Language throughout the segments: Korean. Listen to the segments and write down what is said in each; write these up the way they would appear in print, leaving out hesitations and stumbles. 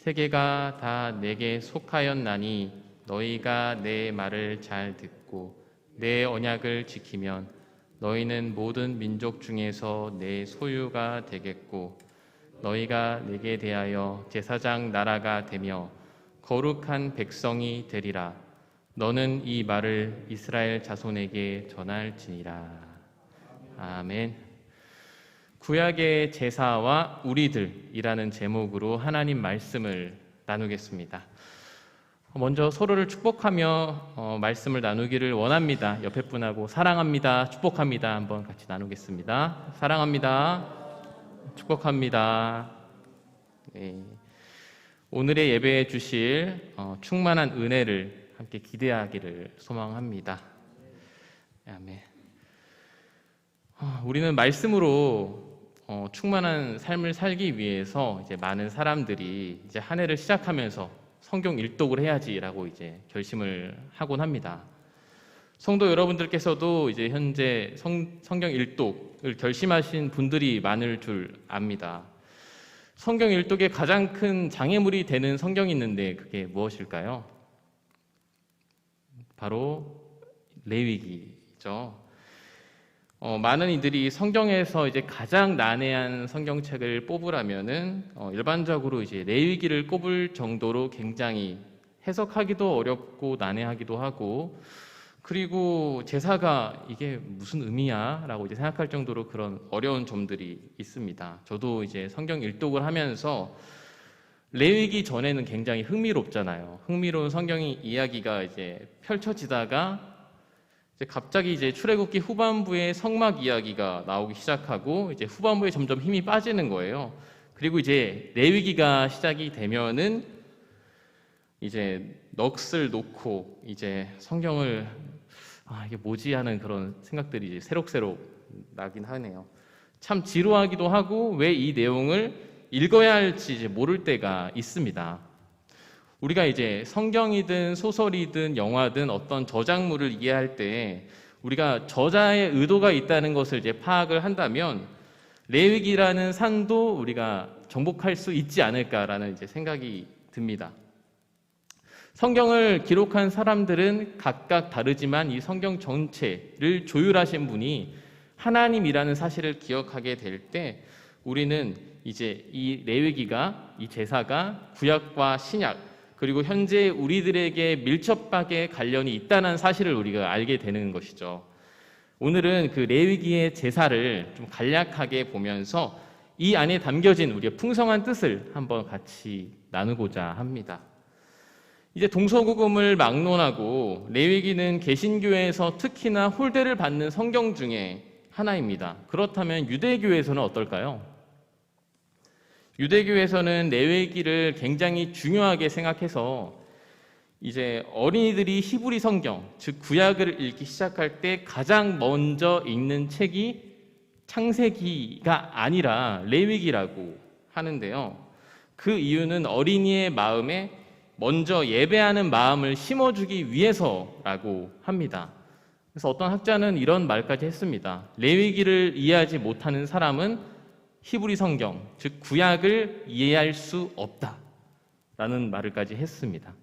세계가 다 내게 속하였나니 너희가 내 말을 잘 듣고 내 언약을 지키면 너희는 모든 민족 중에서 내 소유가 되겠고 너희가 내게 대하여 제사장 나라가 되며 거룩한 백성이 되리라. 너는 이 말을 이스라엘 자손에게 전할지니라. 아멘. 구약의 제사와 우리들이라는 제목으로 하나님 말씀을 나누겠습니다. 먼저 서로를 축복하며 말씀을 나누기를 원합니다. 옆에 분하고 사랑합니다, 축복합니다 한번 같이 나누겠습니다. 사랑합니다, 축복합니다. 네. 오늘의 예배에 주실 충만한 은혜를 함께 기대하기를 소망합니다. 아멘. 우리는 말씀으로 충만한 삶을 살기 위해서 이제 많은 사람들이 이제 한 해를 시작하면서 성경 일독을 해야지라고 이제 결심을 하곤 합니다. 성도 여러분들께서도 이제 현재 성경 일독을 결심하신 분들이 많을 줄 압니다. 성경 일독의 가장 큰 장애물이 되는 성경이 있는데 그게 무엇일까요? 바로 레위기죠. 많은 이들이 성경에서 이제 가장 난해한 성경책을 뽑으라면은 일반적으로 이제 레위기를 꼽을 정도로 굉장히 해석하기도 어렵고 난해하기도 하고, 그리고 제사가 이게 무슨 의미야라고 이제 생각할 정도로 그런 어려운 점들이 있습니다. 저도 이제 성경 일독을 하면서 레위기 전에는 굉장히 흥미롭잖아요. 흥미로운 성경의 이야기가 이제 펼쳐지다가 갑자기 이제 출애굽기 후반부에 성막 이야기가 나오기 시작하고 이제 후반부에 점점 힘이 빠지는 거예요. 그리고 이제 레위기가 시작이 되면은 이제 넋을 놓고 이제 성경을 이게 뭐지 하는 그런 생각들이 이제 새록새록 나긴 하네요. 참 지루하기도 하고 왜 이 내용을 읽어야 할지 이제 모를 때가 있습니다. 우리가 이제 성경이든 소설이든 영화든 어떤 저작물을 이해할 때 우리가 저자의 의도가 있다는 것을 이제 파악을 한다면 레위기라는 산도 우리가 정복할 수 있지 않을까라는 이제 생각이 듭니다. 성경을 기록한 사람들은 각각 다르지만 이 성경 전체를 조율하신 분이 하나님이라는 사실을 기억하게 될 때 우리는 이제 이 레위기가, 이 제사가 구약과 신약 그리고 현재 우리들에게 밀접하게 관련이 있다는 사실을 우리가 알게 되는 것이죠. 오늘은 그 레위기의 제사를 좀 간략하게 보면서 이 안에 담겨진 우리의 풍성한 뜻을 한번 같이 나누고자 합니다. 이제 동서고금을 막론하고 레위기는 개신교에서 특히나 홀대를 받는 성경 중에 하나입니다. 그렇다면 유대교에서는 어떨까요? 유대교에서는 레위기를 굉장히 중요하게 생각해서 이제 어린이들이 히브리 성경, 즉 구약을 읽기 시작할 때 가장 먼저 읽는 책이 창세기가 아니라 레위기라고 하는데요. 그 이유는 어린이의 마음에 먼저 예배하는 마음을 심어주기 위해서라고 합니다. 그래서 어떤 학자는 이런 말까지 했습니다. 레위기를 이해하지 못하는 사람은 히브리 성경, 즉 구약을 이해할 수 없다라는 말을까지 했습니다.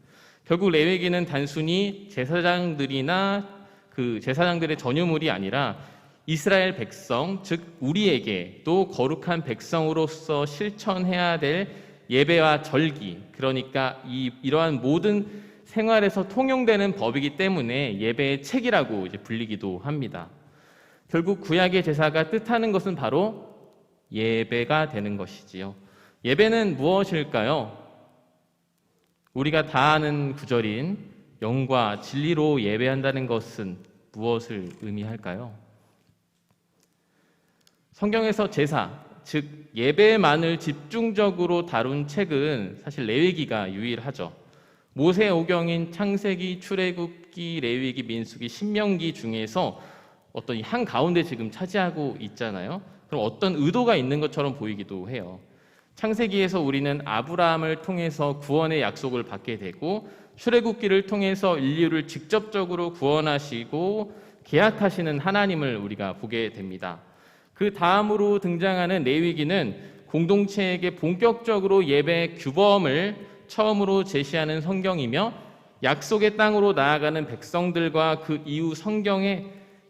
결국 레위기는 단순히 제사장들이나 그 제사장들의 전유물이 아니라 이스라엘 백성, 즉 우리에게 또 거룩한 백성으로서 실천해야 될 예배와 절기, 그러니까 이러한 모든 생활에서 통용되는 법이기 때문에 예배의 책이라고 이제 불리기도 합니다. 결국 구약의 제사가 뜻하는 것은 바로 예배가 되는 것이지요. 예배는 무엇일까요? 우리가 다 아는 구절인 영과 진리로 예배한다는 것은 무엇을 의미할까요? 성경에서 제사, 즉 예배만을 집중적으로 다룬 책은 사실 레위기가 유일하죠. 모세오경인 창세기, 출애굽기, 레위기, 민수기, 신명기 중에서 어떤 한 가운데 지금 차지하고 있잖아요. 그럼 어떤 의도가 있는 것처럼 보이기도 해요. 창세기에서 우리는 아브라함을 통해서 구원의 약속을 받게 되고 출애굽기를 통해서 인류를 직접적으로 구원하시고 계약하시는 하나님을 우리가 보게 됩니다. 그 다음으로 등장하는 레위기는 공동체에게 본격적으로 예배 규범을 처음으로 제시하는 성경이며 약속의 땅으로 나아가는 백성들과 그 이후 성경의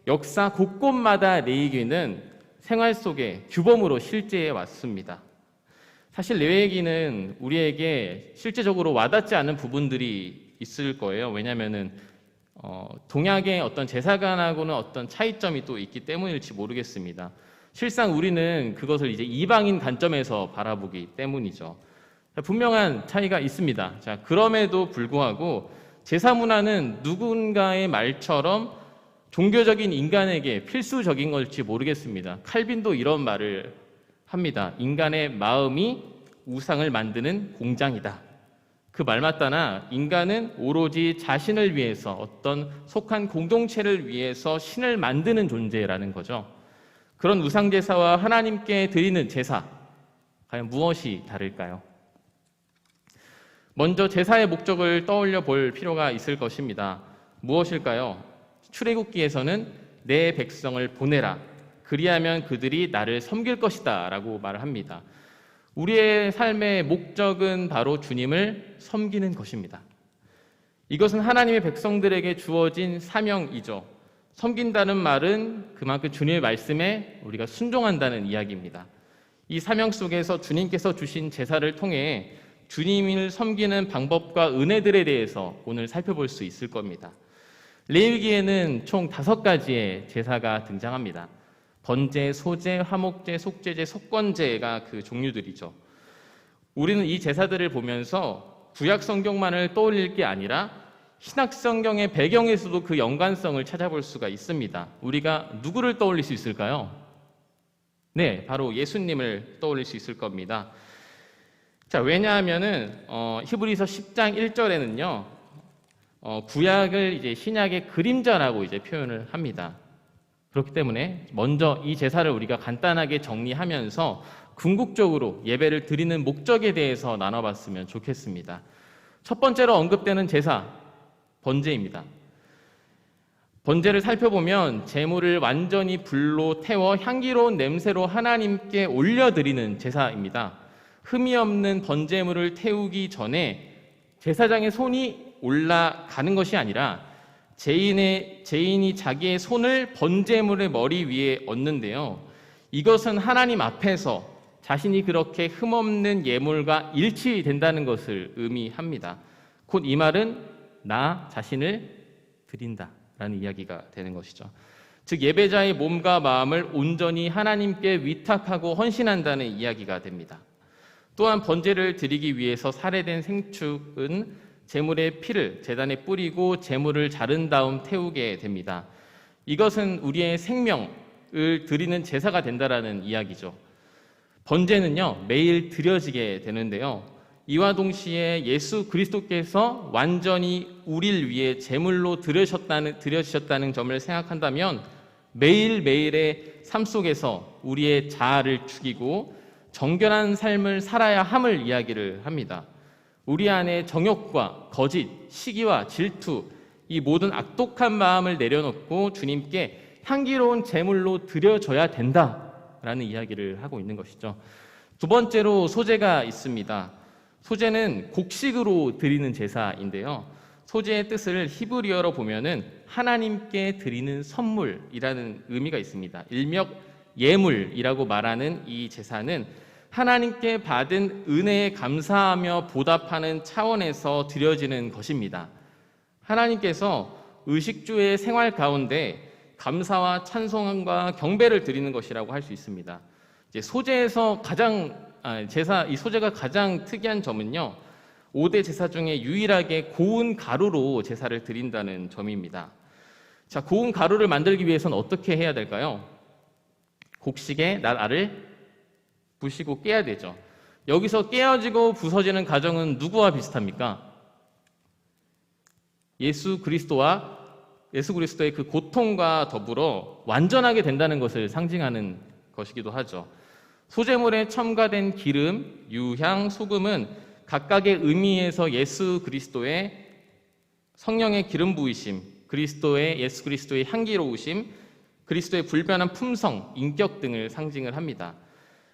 역사 곳곳마다 레위기는 생활 속의 규범으로 실제해 왔습니다. 사실 레위기는 우리에게 실제적으로 와닿지 않은 부분들이 있을 거예요. 왜냐하면은 동양의 어떤 제사관하고는 어떤 차이점이 또 있기 때문일지 모르겠습니다. 실상 우리는 그것을 이제 이방인 관점에서 바라보기 때문이죠. 분명한 차이가 있습니다. 자, 그럼에도 불구하고 제사 문화는 누군가의 말처럼 종교적인 인간에게 필수적인 걸지 모르겠습니다. 칼빈도 이런 말을 합니다. 인간의 마음이 우상을 만드는 공장이다. 그 말 맞다나 인간은 오로지 자신을 위해서 어떤 속한 공동체를 위해서 신을 만드는 존재라는 거죠. 그런 우상제사와 하나님께 드리는 제사, 과연 무엇이 다를까요? 먼저 제사의 목적을 떠올려 볼 필요가 있을 것입니다. 무엇일까요? 출애굽기에서는 내 백성을 보내라. 그리하면 그들이 나를 섬길 것이다 라고 말을 합니다. 우리의 삶의 목적은 바로 주님을 섬기는 것입니다. 이것은 하나님의 백성들에게 주어진 사명이죠. 섬긴다는 말은 그만큼 주님의 말씀에 우리가 순종한다는 이야기입니다. 이 사명 속에서 주님께서 주신 제사를 통해 주님을 섬기는 방법과 은혜들에 대해서 오늘 살펴볼 수 있을 겁니다. 레위기에는 총 5가지의 제사가 등장합니다. 번제, 소제, 화목제, 속죄제, 속건제가 그 종류들이죠. 우리는 이 제사들을 보면서 구약 성경만을 떠올릴 게 아니라 신약 성경의 배경에서도 그 연관성을 찾아볼 수가 있습니다. 우리가 누구를 떠올릴 수 있을까요? 네, 바로 예수님을 떠올릴 수 있을 겁니다. 자, 왜냐하면은 히브리서 10장 1절에는요. 구약을 이제 신약의 그림자라고 이제 표현을 합니다. 그렇기 때문에 먼저 이 제사를 우리가 간단하게 정리하면서 궁극적으로 예배를 드리는 목적에 대해서 나눠봤으면 좋겠습니다. 첫 번째로 언급되는 제사, 번제입니다. 번제를 살펴보면 제물을 완전히 불로 태워 향기로운 냄새로 하나님께 올려드리는 제사입니다. 흠이 없는 번제물을 태우기 전에 제사장의 손이 올라가는 것이 아니라 제인이 자기의 손을 번제물의 머리 위에 얹는데요. 이것은 하나님 앞에서 자신이 그렇게 흠없는 예물과 일치된다는 것을 의미합니다. 곧 이 말은 나 자신을 드린다라는 이야기가 되는 것이죠. 즉 예배자의 몸과 마음을 온전히 하나님께 위탁하고 헌신한다는 이야기가 됩니다. 또한 번제를 드리기 위해서 살해된 생축은 제물의 피를 제단에 뿌리고 제물을 자른 다음 태우게 됩니다. 이것은 우리의 생명을 드리는 제사가 된다라는 이야기죠. 번제는요, 매일 드려지게 되는데요. 이와 동시에 예수 그리스도께서 완전히 우리를 위해 제물로 드려주셨다는 점을 생각한다면 매일매일의 삶 속에서 우리의 자아를 죽이고 정결한 삶을 살아야 함을 이야기를 합니다. 우리 안에 정욕과 거짓, 시기와 질투, 이 모든 악독한 마음을 내려놓고 주님께 향기로운 제물로 드려져야 된다라는 이야기를 하고 있는 것이죠. 두 번째로 소제가 있습니다. 소제는 곡식으로 드리는 제사인데요. 소제의 뜻을 히브리어로 보면은 하나님께 드리는 선물이라는 의미가 있습니다. 일명 예물이라고 말하는 이 제사는 하나님께 받은 은혜에 감사하며 보답하는 차원에서 드려지는 것입니다. 하나님께서 의식주의 생활 가운데 감사와 찬송과 경배를 드리는 것이라고 할 수 있습니다. 이제 소제에서 이 소제가 가장 특이한 점은요, 5대 제사 중에 유일하게 고운 가루로 제사를 드린다는 점입니다. 자, 고운 가루를 만들기 위해서는 어떻게 해야 될까요? 곡식에 알을 부시고 깨야 되죠. 여기서 깨어지고 부서지는 과정은 누구와 비슷합니까? 예수 그리스도의 그 고통과 더불어 완전하게 된다는 것을 상징하는 것이기도 하죠. 소제물에 첨가된 기름, 유향, 소금은 각각의 의미에서 예수 그리스도의 성령의 기름 부으심, 예수 그리스도의 향기로우심, 그리스도의 불변한 품성, 인격 등을 상징을 합니다.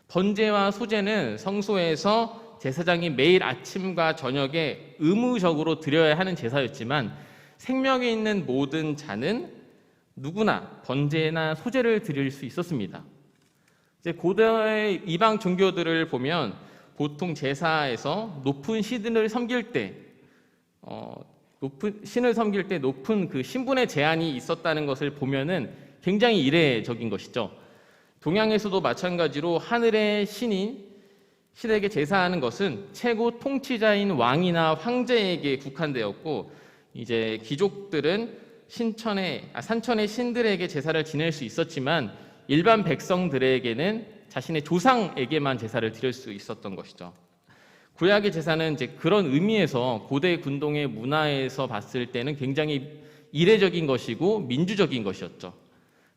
번제와 소제는 성소에서 제사장이 매일 아침과 저녁에 의무적으로 드려야 하는 제사였지만 생명이 있는 모든 자는 누구나 번제나 소제를 드릴 수 있었습니다. 이제 고대 이방 종교들을 보면 보통 제사에서 높은 신을 섬길 때 높은 그 신분의 제한이 있었다는 것을 보면은 굉장히 이례적인 것이죠. 동양에서도 마찬가지로 하늘의 신에게 제사하는 것은 최고 통치자인 왕이나 황제에게 국한되었고, 이제 귀족들은 산천의 신들에게 제사를 지낼 수 있었지만 일반 백성들에게는 자신의 조상에게만 제사를 드릴 수 있었던 것이죠. 구약의 제사는 이제 그런 의미에서 고대 군동의 문화에서 봤을 때는 굉장히 이례적인 것이고 민주적인 것이었죠.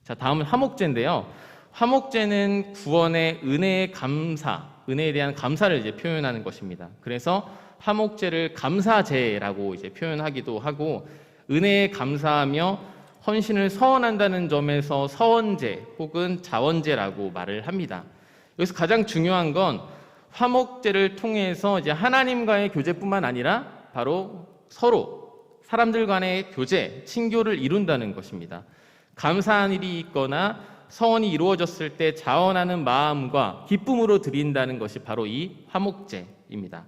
자, 다음은 화목제인데요. 화목제는 구원의 은혜에 대한 감사를 이제 표현하는 것입니다. 그래서 화목제를 감사제라고 이제 표현하기도 하고, 은혜에 감사하며 헌신을 서원한다는 점에서 서원제 혹은 자원제라고 말을 합니다. 여기서 가장 중요한 건 화목제를 통해서 이제 하나님과의 교제뿐만 아니라 바로 서로 사람들 간의 교제, 친교를 이룬다는 것입니다. 감사한 일이 있거나 서원이 이루어졌을 때 자원하는 마음과 기쁨으로 드린다는 것이 바로 이 화목제입니다.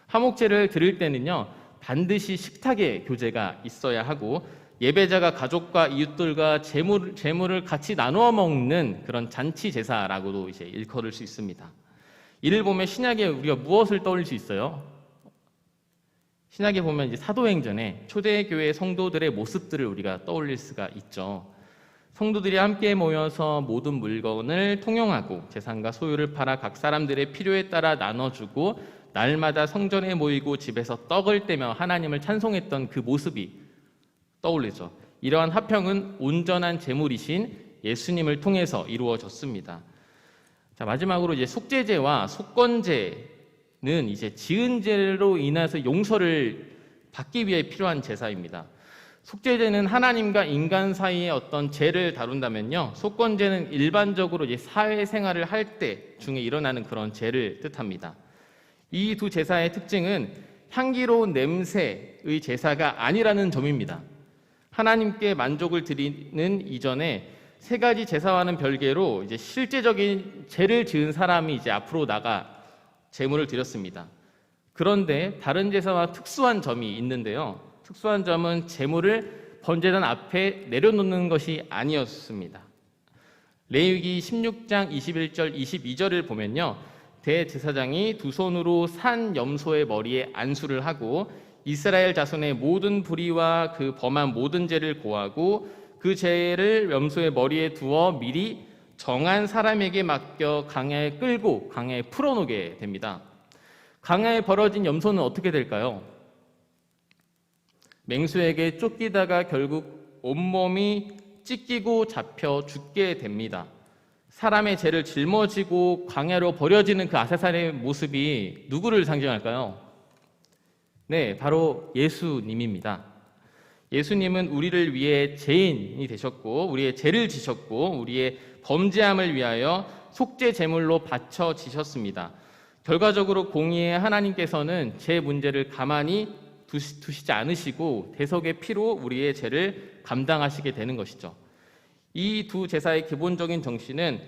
화목제를 드릴 때는요, 반드시 식탁에 교제가 있어야 하고 예배자가 가족과 이웃들과 재물을 같이 나누어 먹는 그런 잔치 제사라고도 이제 일컬을 수 있습니다. 이를 보면 신약에 우리가 무엇을 떠올릴 수 있어요? 신약에 보면 이제 사도행전에 초대교회 성도들의 모습들을 우리가 떠올릴 수가 있죠. 성도들이 함께 모여서 모든 물건을 통용하고 재산과 소유를 팔아 각 사람들의 필요에 따라 나눠주고 날마다 성전에 모이고 집에서 떡을 떼며 하나님을 찬송했던 그 모습이 떠올리죠. 이러한 화평은 온전한 제물이신 예수님을 통해서 이루어졌습니다. 자, 마지막으로 이제 속죄제와 속건제는 이제 지은 죄로 인해서 용서를 받기 위해 필요한 제사입니다. 속죄제는 하나님과 인간 사이의 어떤 죄를 다룬다면요, 속건제는 일반적으로 이제 사회생활을 할 때 중에 일어나는 그런 죄를 뜻합니다. 이 두 제사의 특징은 향기로운 냄새의 제사가 아니라는 점입니다. 하나님께 만족을 드리는 이전에 세 가지 제사와는 별개로 이제 실제적인 죄를 지은 사람이 이제 앞으로 나가 제물을 드렸습니다. 그런데 다른 제사와 특수한 점이 있는데요. 특수한 점은 제물을 번제단 앞에 내려놓는 것이 아니었습니다. 레위기 16장 21절 22절을 보면요, 대제사장이 두 손으로 산 염소의 머리에 안수를 하고 이스라엘 자손의 모든 불의와 그 범한 모든 죄를 고하고 그 죄를 염소의 머리에 두어 미리 정한 사람에게 맡겨 강야에 끌고 강야에 풀어놓게 됩니다. 강야에 버려진 염소는 어떻게 될까요? 맹수에게 쫓기다가 결국 온몸이 찢기고 잡혀 죽게 됩니다. 사람의 죄를 짊어지고 광야로 버려지는 그 아사살의 모습이 누구를 상징할까요? 네, 바로 예수님입니다. 예수님은 우리를 위해 죄인이 되셨고 우리의 죄를 지셨고 우리의 범죄함을 위하여 속죄 제물로 바쳐지셨습니다. 결과적으로 공의의 하나님께서는 죄 문제를 가만히 두시지 않으시고 대속의 피로 우리의 죄를 감당하시게 되는 것이죠. 이 두 제사의 기본적인 정신은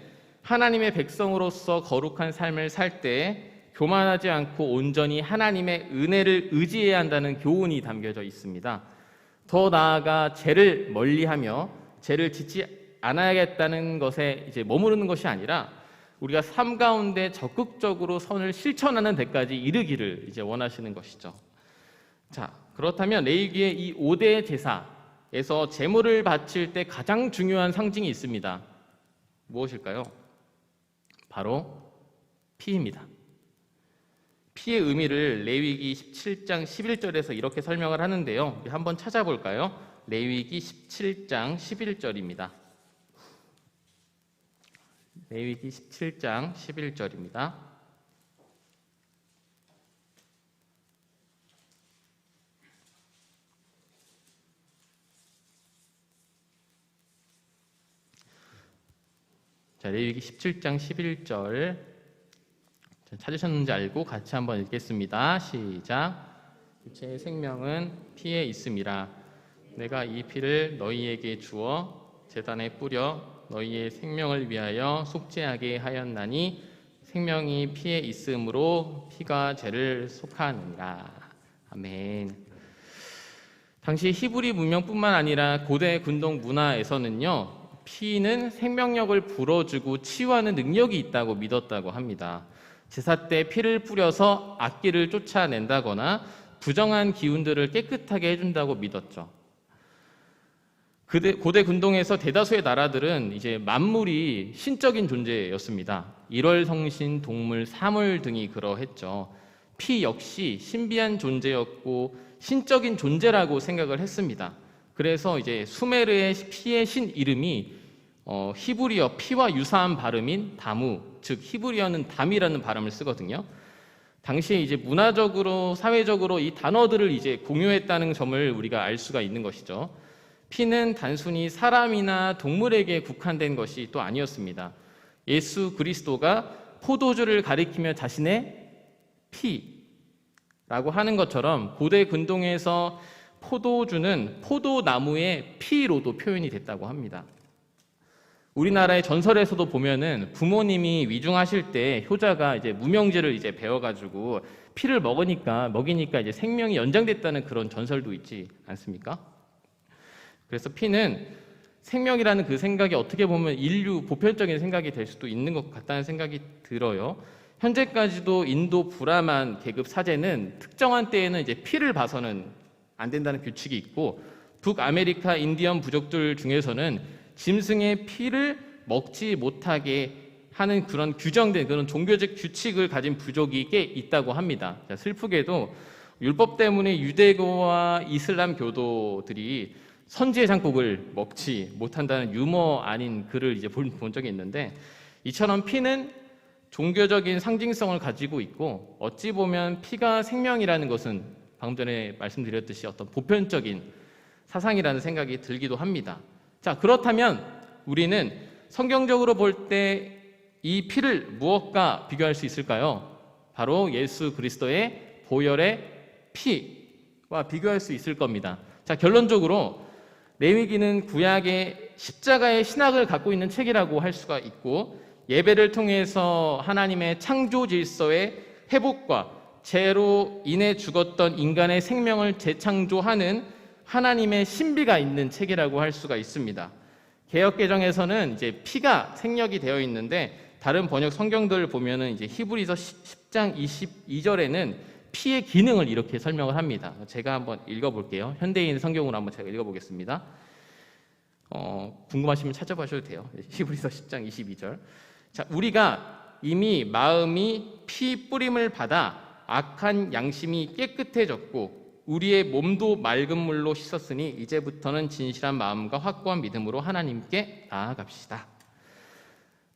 하나님의 백성으로서 거룩한 삶을 살 때 교만하지 않고 온전히 하나님의 은혜를 의지해야 한다는 교훈이 담겨져 있습니다. 더 나아가 죄를 멀리하며 죄를 짓지 않아야겠다는 것에 이제 머무르는 것이 아니라 우리가 삶 가운데 적극적으로 선을 실천하는 데까지 이르기를 이제 원하시는 것이죠. 자, 그렇다면 레위기의 이 5대 제사에서 제물을 바칠 때 가장 중요한 상징이 있습니다. 무엇일까요? 바로 피입니다. 피의 의미를 레위기 17장 11절에서 이렇게 설명을 하는데요. 한번 찾아볼까요? 레위기 17장 11절입니다. 레위기 17장 11절입니다. 자, 레위기 17장 11절 찾으셨는지 알고 같이 한번 읽겠습니다. 시작. 육체의 생명은 피에 있음이라. 내가 이 피를 너희에게 주어 제단에 뿌려 너희의 생명을 위하여 속죄하게 하였나니 생명이 피에 있으므로 피가 죄를 속하느니라. 아멘. 당시 히브리 문명뿐만 아니라 고대 군동 문화에서는요, 피는 생명력을 불어주고 치유하는 능력이 있다고 믿었다고 합니다. 제사 때 피를 뿌려서 악귀를 쫓아낸다거나 부정한 기운들을 깨끗하게 해준다고 믿었죠. 고대 군동에서 대다수의 나라들은 이제 만물이 신적인 존재였습니다. 일월성신, 동물, 사물 등이 그러했죠. 피 역시 신비한 존재였고 신적인 존재라고 생각을 했습니다. 그래서 이제 수메르의 피의 신 이름이 히브리어 피와 유사한 발음인 다무, 즉 히브리어는 담이라는 발음을 쓰거든요. 당시에 이제 문화적으로, 사회적으로 이 단어들을 이제 공유했다는 점을 우리가 알 수가 있는 것이죠. 피는 단순히 사람이나 동물에게 국한된 것이 또 아니었습니다. 예수 그리스도가 포도주를 가리키며 자신의 피라고 하는 것처럼 고대 근동에서 포도주는 포도나무의 피로도 표현이 됐다고 합니다. 우리나라의 전설에서도 보면은 부모님이 위중하실 때 효자가 이제 무명제를 이제 배워가지고 피를 먹이니까 이제 생명이 연장됐다는 그런 전설도 있지 않습니까? 그래서 피는 생명이라는 그 생각이 어떻게 보면 인류 보편적인 생각이 될 수도 있는 것 같다는 생각이 들어요. 현재까지도 인도 브라만 계급 사제는 특정한 때에는 이제 피를 봐서는 안 된다는 규칙이 있고, 북아메리카 인디언 부족들 중에서는 짐승의 피를 먹지 못하게 하는 그런 규정된 그런 종교적 규칙을 가진 부족이 꽤 있다고 합니다. 슬프게도 율법 때문에 유대교와 이슬람 교도들이 선지의 장국을 먹지 못한다는 유머 아닌 글을 이제 본 적이 있는데, 이처럼 피는 종교적인 상징성을 가지고 있고, 어찌 보면 피가 생명이라는 것은 방금 전에 말씀드렸듯이 어떤 보편적인 사상이라는 생각이 들기도 합니다. 자, 그렇다면 우리는 성경적으로 볼 때 이 피를 무엇과 비교할 수 있을까요? 바로 예수 그리스도의 보혈의 피와 비교할 수 있을 겁니다. 자, 결론적으로 레위기는 구약의 십자가의 신학을 갖고 있는 책이라고 할 수가 있고, 예배를 통해서 하나님의 창조 질서의 회복과 죄로 인해 죽었던 인간의 생명을 재창조하는 하나님의 신비가 있는 책이라고 할 수가 있습니다. 개역개정에서는 이제 피가 생력이 되어 있는데, 다른 번역 성경들을 보면은 이제 히브리서 10장 22절에는 피의 기능을 이렇게 설명을 합니다. 제가 한번 읽어볼게요. 현대인 성경으로 한번 제가 읽어보겠습니다. 궁금하시면 찾아보셔도 돼요. 히브리서 10장 22절. 자, 우리가 이미 마음이 피 뿌림을 받아 악한 양심이 깨끗해졌고 우리의 몸도 맑은 물로 씻었으니 이제부터는 진실한 마음과 확고한 믿음으로 하나님께 나아갑시다.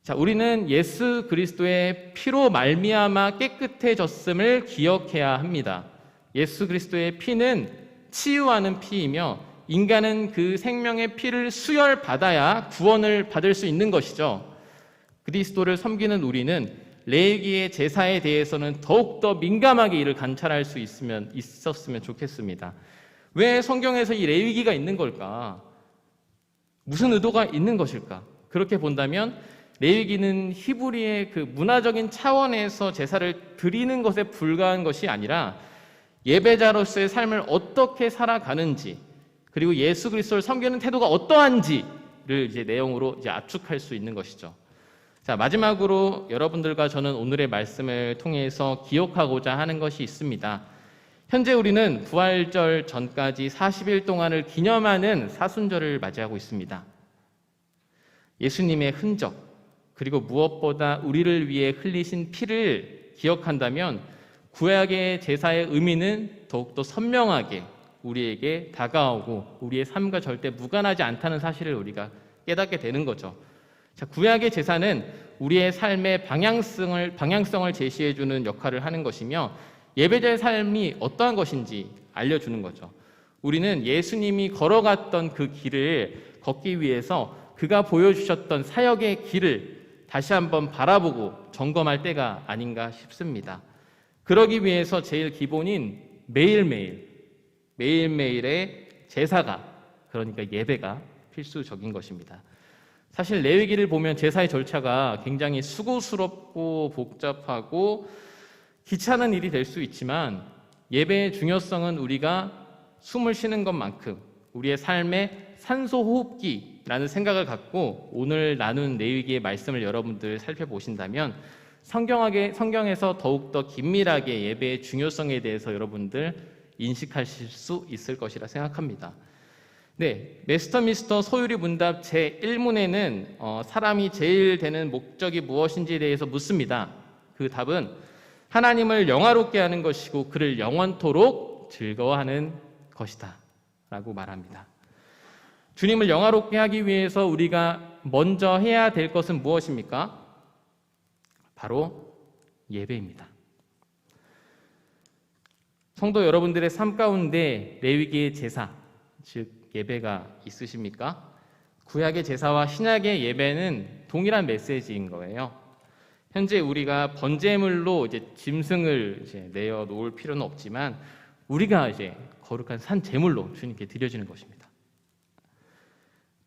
자, 우리는 예수 그리스도의 피로 말미암아 깨끗해졌음을 기억해야 합니다. 예수 그리스도의 피는 치유하는 피이며 인간은 그 생명의 피를 수혈받아야 구원을 받을 수 있는 것이죠. 그리스도를 섬기는 우리는 레위기의 제사에 대해서는 더욱더 민감하게 이를 관찰할 수 있었으면 좋겠습니다. 왜 성경에서 이 레위기가 있는 걸까? 무슨 의도가 있는 것일까? 그렇게 본다면 레위기는 히브리의 그 문화적인 차원에서 제사를 드리는 것에 불과한 것이 아니라 예배자로서의 삶을 어떻게 살아가는지, 그리고 예수 그리스도를 섬기는 태도가 어떠한지를 이제 내용으로 이제 압축할 수 있는 것이죠. 자, 마지막으로 여러분들과 저는 오늘의 말씀을 통해서 기억하고자 하는 것이 있습니다. 현재 우리는 부활절 전까지 40일 동안을 기념하는 사순절을 맞이하고 있습니다. 예수님의 흔적, 그리고 무엇보다 우리를 위해 흘리신 피를 기억한다면 구약의 제사의 의미는 더욱더 선명하게 우리에게 다가오고 우리의 삶과 절대 무관하지 않다는 사실을 우리가 깨닫게 되는 거죠. 자, 구약의 제사는 우리의 삶의 방향성을 제시해주는 역할을 하는 것이며 예배자의 삶이 어떠한 것인지 알려주는 거죠. 우리는 예수님이 걸어갔던 그 길을 걷기 위해서 그가 보여주셨던 사역의 길을 다시 한번 바라보고 점검할 때가 아닌가 싶습니다. 그러기 위해서 제일 기본인 매일매일의 제사가, 그러니까 예배가 필수적인 것입니다. 사실 레위기를 보면 제사의 절차가 굉장히 수고스럽고 복잡하고 귀찮은 일이 될 수 있지만 예배의 중요성은 우리가 숨을 쉬는 것만큼 우리의 삶의 산소호흡기라는 생각을 갖고 오늘 나눈 레위기의 말씀을 여러분들 살펴보신다면 성경에서 더욱더 긴밀하게 예배의 중요성에 대해서 여러분들 인식하실 수 있을 것이라 생각합니다. 네, 메스터 미스터 소유리 문답 제1문에는 사람이 제일 되는 목적이 무엇인지에 대해서 묻습니다. 그 답은 하나님을 영화롭게 하는 것이고 그를 영원토록 즐거워하는 것이다 라고 말합니다. 주님을 영화롭게 하기 위해서 우리가 먼저 해야 될 것은 무엇입니까? 바로 예배입니다. 성도 여러분들의 삶 가운데 레위기의 제사, 즉 예배가 있으십니까? 구약의 제사와 신약의 예배는 동일한 메시지인 거예요. 현재 우리가 번제물로 짐승을 내어 놓을 필요는 없지만 우리가 거룩한 산 제물로 주님께 드려지는 것입니다.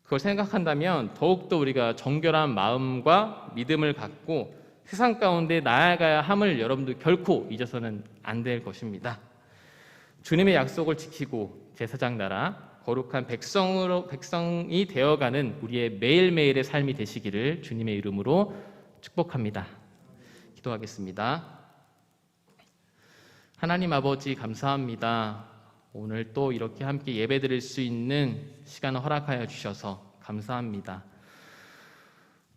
그걸 생각한다면 더욱더 우리가 정결한 마음과 믿음을 갖고 세상 가운데 나아가야 함을 여러분들 결코 잊어서는 안 될 것입니다. 주님의 약속을 지키고 제사장 나라 거룩한 백성이 되어가는 우리의 매일매일의 삶이 되시기를 주님의 이름으로 축복합니다. 기도하겠습니다. 하나님 아버지 감사합니다. 오늘 또 이렇게 함께 예배드릴 수 있는 시간을 허락하여 주셔서 감사합니다.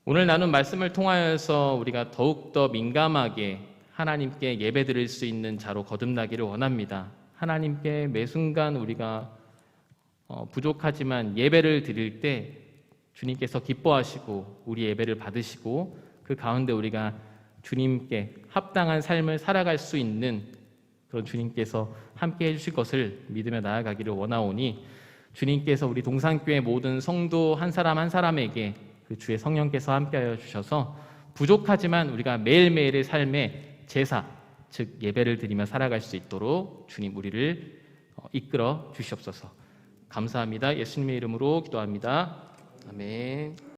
오늘 나눈 말씀을 통하여서 우리가 더욱더 민감하게 하나님께 예배드릴 수 있는 자로 거듭나기를 원합니다. 하나님께 매 순간 우리가 부족하지만 예배를 드릴 때 주님께서 기뻐하시고 우리 예배를 받으시고 그 가운데 우리가 주님께 합당한 삶을 살아갈 수 있는 그런 주님께서 함께 해주실 것을 믿으며 나아가기를 원하오니 주님께서 우리 동산교회 모든 성도 한 사람 한 사람에게 그 주의 성령께서 함께하여 주셔서 부족하지만 우리가 매일매일의 삶의 제사, 즉 예배를 드리며 살아갈 수 있도록 주님 우리를 이끌어 주시옵소서. 감사합니다. 예수님의 이름으로 기도합니다. 아멘.